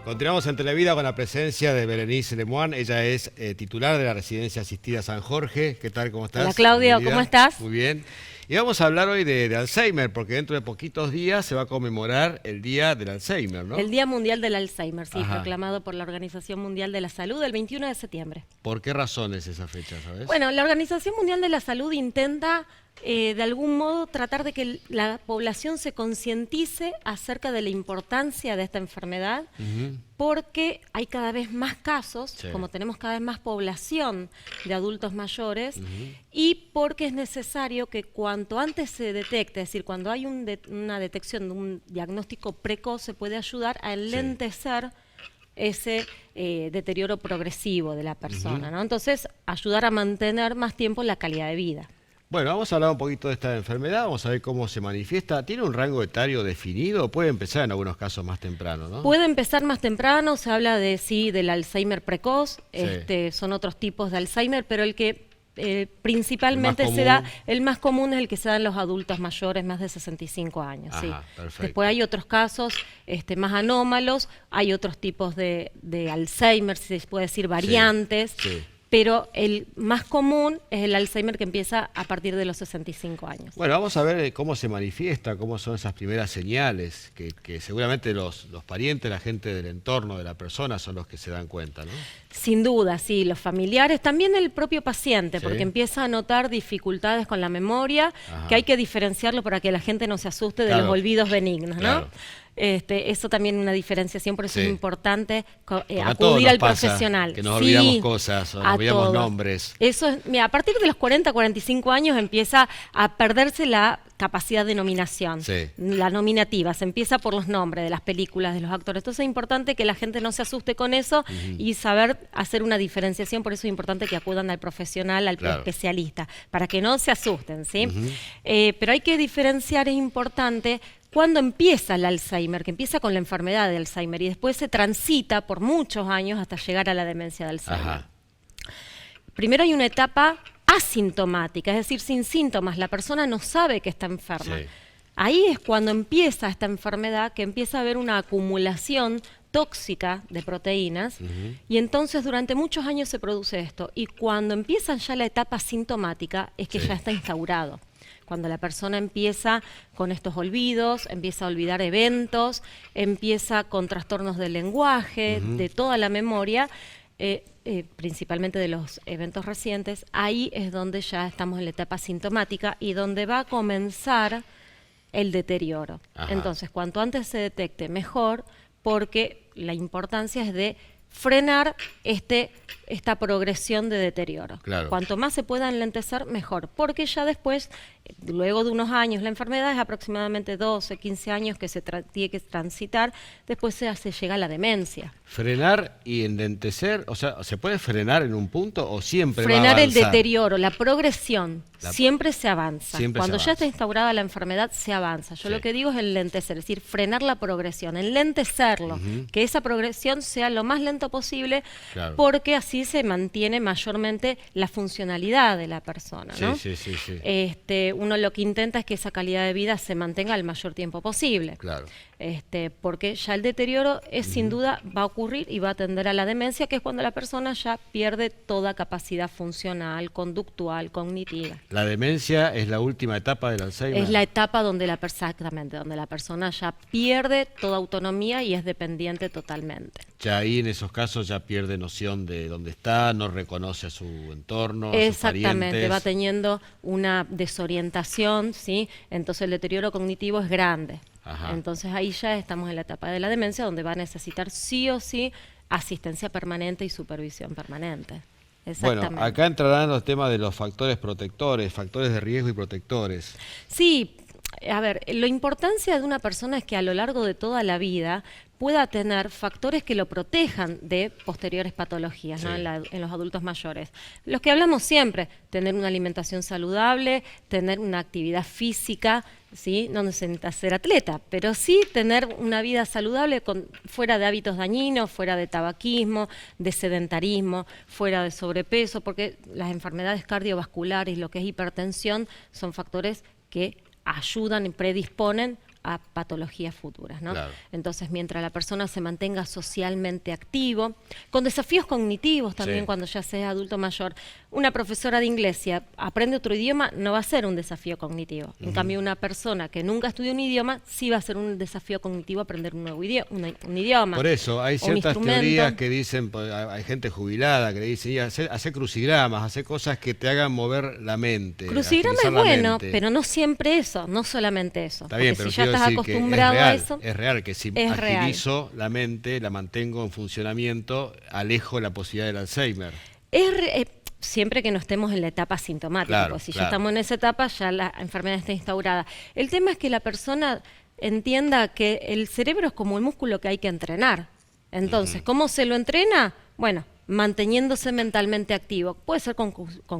Continuamos en Televida con la presencia de Berenice Lemoine. Ella es titular de la Residencia Asistida San Jorge. ¿Qué tal? ¿Cómo estás? Hola Claudio, ¿cómo estás? Muy bien. Y vamos a hablar hoy de Alzheimer, porque dentro de poquitos días se va a conmemorar el Día del Alzheimer, ¿no? El Día Mundial del Alzheimer, sí, Ajá. proclamado por la Organización Mundial de la Salud el 21 de septiembre. ¿Por qué razón es esa fecha, sabes? Bueno, la Organización Mundial de la Salud intenta de algún modo tratar de que la población se concientice acerca de la importancia de esta enfermedad, porque hay cada vez más casos, Sí. como tenemos cada vez más población de adultos mayores, y porque es necesario que cuanto antes se detecte, es decir, cuando hay una detección de un diagnóstico precoz, se puede ayudar a enlentecer ese deterioro progresivo de la persona, ¿no? Entonces, ayudar a mantener más tiempo la calidad de vida. Bueno, vamos a hablar un poquito de esta enfermedad, vamos a ver cómo se manifiesta. ¿Tiene un rango etario definido? Puede empezar en algunos casos más temprano, ¿no? Puede empezar más temprano, se habla de del Alzheimer precoz, Sí. son otros tipos de Alzheimer, pero el que principalmente El más se da, común. el más común es el que se da en los adultos mayores, más de 65 años. Ajá, Sí. perfecto. Después hay otros casos más anómalos, hay otros tipos de Alzheimer, si se puede decir variantes. Sí. Pero el más común es el Alzheimer que empieza a partir de los 65 años. Bueno, vamos a ver cómo se manifiesta, cómo son esas primeras señales, que seguramente los parientes, la gente del entorno de la persona son los que se dan cuenta, ¿no? Sin duda, sí, los familiares, también el propio paciente, Sí. porque empieza a notar dificultades con la memoria, Ajá. que hay que diferenciarlo para que la gente no se asuste de Claro. los olvidos benignos, ¿no? Claro. Eso también es una diferenciación, por eso Sí. es importante Porque a todos acudir nos al pasa profesional. que nos Sí, olvidamos cosas, o nos a olvidamos todos. nombres. Eso es, mira, a partir de los 40, 45 años empieza a perderse la capacidad de nominación, Sí. la nominativa, se empieza por los nombres de las películas, de los actores. Entonces es importante que la gente no se asuste con eso y saber hacer una diferenciación, por eso es importante que acudan al profesional, al Claro. especialista, para que no se asusten, ¿sí? Pero hay que diferenciar, es importante, cuando empieza el Alzheimer, que empieza con la enfermedad de Alzheimer y después se transita por muchos años hasta llegar a la demencia de Alzheimer. Ajá. Primero hay una etapa asintomática, es decir, sin síntomas, la persona no sabe que está enferma. Sí. Ahí es cuando empieza esta enfermedad, que empieza a haber una acumulación tóxica de proteínas y entonces durante muchos años se produce esto. Y cuando empieza ya la etapa sintomática es que Sí. ya está instaurado. Cuando la persona empieza con estos olvidos, empieza a olvidar eventos, empieza con trastornos del lenguaje, de toda la memoria, principalmente de los eventos recientes, ahí es donde ya estamos en la etapa sintomática y donde va a comenzar el deterioro. Ajá. Entonces, cuanto antes se detecte, mejor, porque la importancia es de frenar esta progresión de deterioro. Claro. Cuanto más se pueda enlentecer, mejor, porque ya después, luego de unos años, la enfermedad es aproximadamente 12, 15 años que se tiene que transitar, después se llega a la demencia. Frenar y enlentecer, o sea, ¿se puede frenar en un punto o siempre va a Frenar el avanzar? deterioro, la progresión, siempre se avanza. Siempre Cuando se ya avanza. está instaurada la enfermedad, se avanza. Yo Sí. lo que digo es enlentecer, es decir, frenar la progresión, enlentecerlo, que esa progresión sea lo más lento posible, Claro. porque así se mantiene mayormente la funcionalidad de la persona, ¿no? Sí. Uno lo que intenta es que esa calidad de vida se mantenga el mayor tiempo posible. Claro. Porque ya el deterioro es sin duda va a ocurrir y va a tender a la demencia, que es cuando la persona ya pierde toda capacidad funcional, conductual, cognitiva. La demencia es la última etapa del Alzheimer. Es la etapa donde exactamente, donde la persona ya pierde toda autonomía y es dependiente totalmente. Ya ahí en esos casos ya pierde noción de dónde está, no reconoce a su entorno, a sus Exactamente, parientes. va teniendo una desorientación, ¿sí? Entonces el deterioro cognitivo es grande. Ajá. Entonces ahí ya estamos en la etapa de la demencia, donde va a necesitar sí o sí asistencia permanente y supervisión permanente. Exactamente. Bueno, acá entrarán los temas de los factores protectores, factores de riesgo y protectores. Sí, a ver, la importancia de una persona es que a lo largo de toda la vida pueda tener factores que lo protejan de posteriores patologías, ¿no? Sí. En los adultos mayores. Los que hablamos siempre, tener una alimentación saludable, tener una actividad física, ¿sí? No necesita ser atleta, pero sí tener una vida saludable fuera de hábitos dañinos, fuera de tabaquismo, de sedentarismo, fuera de sobrepeso, porque las enfermedades cardiovasculares, lo que es hipertensión, son factores que ayudan y predisponen a patologías futuras, ¿no? Claro. Entonces, mientras la persona se mantenga socialmente activo, con desafíos cognitivos también Sí. cuando ya sea adulto mayor, una profesora de inglés, si aprende otro idioma, no va a ser un desafío cognitivo. En cambio, una persona que nunca estudió un idioma, sí va a ser un desafío cognitivo aprender un nuevo idioma, un idioma. Por eso, hay o un ciertas instrumento. teorías que dicen, pues, hay gente jubilada que le dice, "Y hacer crucigramas, hacer cosas que te hagan mover la mente. Crucigrama es agilizar la bueno, mente". pero no siempre eso, no solamente eso. Está bien, Porque pero si ya quiero estás decir que acostumbrado a eso, es real que si es agilizo la mente, la mantengo en funcionamiento, alejo la posibilidad del Alzheimer. siempre que no estemos en la etapa sintomática, Claro, porque si claro. ya estamos en esa etapa, ya la enfermedad está instaurada. El tema es que la persona entienda que el cerebro es como el músculo que hay que entrenar. Entonces, ¿cómo se lo entrena? Bueno, manteniéndose mentalmente activo. Puede ser con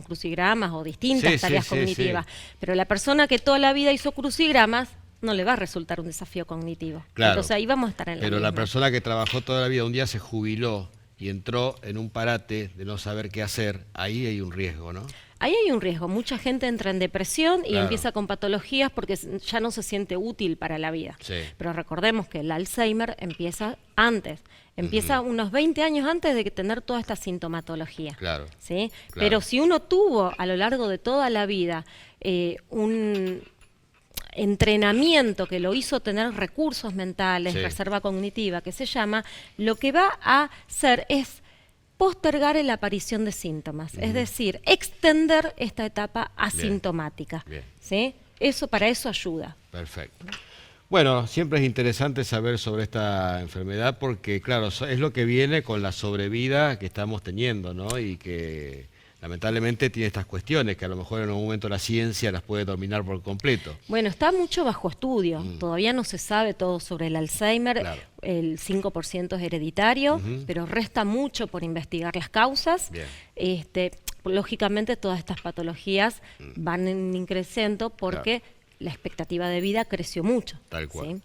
crucigramas o distintas Sí, sí, tareas sí, cognitivas, sí. pero la persona que toda la vida hizo crucigramas no le va a resultar un desafío cognitivo. Claro. Entonces ahí vamos a estar en la Pero la misma. persona que trabajó toda la vida, un día se jubiló y entró en un parate de no saber qué hacer, ahí hay un riesgo, ¿no? Ahí hay un riesgo. Mucha gente entra en depresión y Claro. empieza con patologías porque ya no se siente útil para la vida. Sí. Pero recordemos que el Alzheimer empieza antes. Empieza unos 20 años antes de tener toda esta sintomatología. Claro. ¿Sí? Claro. Pero si uno tuvo a lo largo de toda la vida un entrenamiento que lo hizo tener recursos mentales, Sí. reserva cognitiva, que se llama, lo que va a hacer es postergar la aparición de síntomas, es decir, extender esta etapa asintomática. Bien. ¿Sí? Para eso ayuda. Perfecto. Bueno, siempre es interesante saber sobre esta enfermedad porque, claro, es lo que viene con la sobrevida que estamos teniendo, ¿no? Y que lamentablemente tiene estas cuestiones que a lo mejor en algún momento la ciencia las puede dominar por completo. Bueno, está mucho bajo estudio. Todavía no se sabe todo sobre el Alzheimer. Claro. El 5% es hereditario, pero resta mucho por investigar las causas. Bien. Lógicamente, todas estas patologías van en incremento porque la expectativa de vida creció mucho. Tal cual. ¿Sí?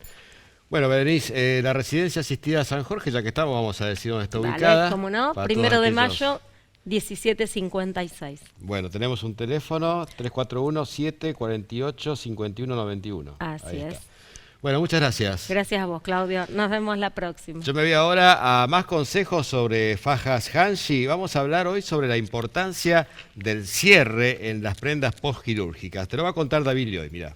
Bueno, Berenice, la residencia asistida San Jorge, ya que estamos, vamos a decir dónde está Dale, ubicada. cómo no, para 1 todos de aquellos- mayo, 1756. Bueno, tenemos un teléfono, 341-748-5191. Así Ahí está. es. Bueno, muchas gracias. Gracias a vos, Claudio. Nos vemos la próxima. Yo me voy ahora a más consejos sobre fajas Hanshi. Vamos a hablar hoy sobre la importancia del cierre en las prendas postquirúrgicas. Te lo va a contar David Lioy, mirá.